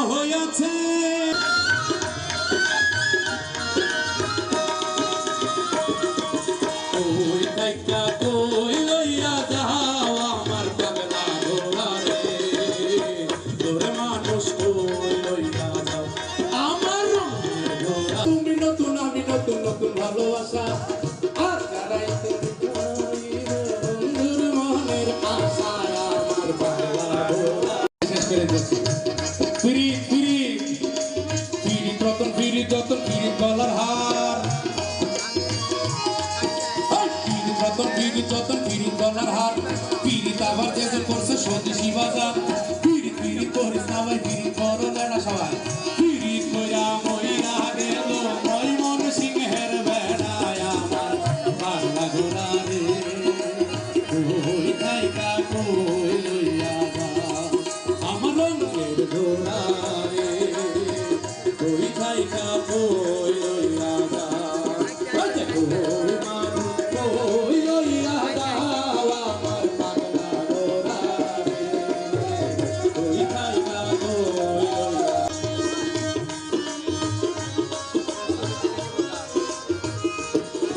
হয়েছে ওই থাইকা কই লইয়া যাও আমার পাগলা ঘোড়া রে তোরে মানুষ কই লইয়া যাও আমার রঙের ঘোড়া তুমি নতুন আমি নতুন নতুন ভালোবাসা আর যারাইতে বন্ধুর মনের আশা আমার পাগলা ঘোড়া শেষ করে দিচ্ছি ফিরিত ফিরিত ফিরিত রতন ফিরিত যতন ফিরিত গলার হার ফিরিত রতন ফিরিত যতন ফিরিত গলার হার ফিরিত আবার যেজন করছে স্বদেশি বাজার ফিরিত ফিরিত করিস না ভাই ফিরিত করো লেনা সবাই ফিরিত কইরা মইরা গেল ওই মন সিংহের বেড়ায় আমার পাগলা ঘোড়া রে ওই থাইকা কই লইয়া যা আমার রঙের ঘোড়া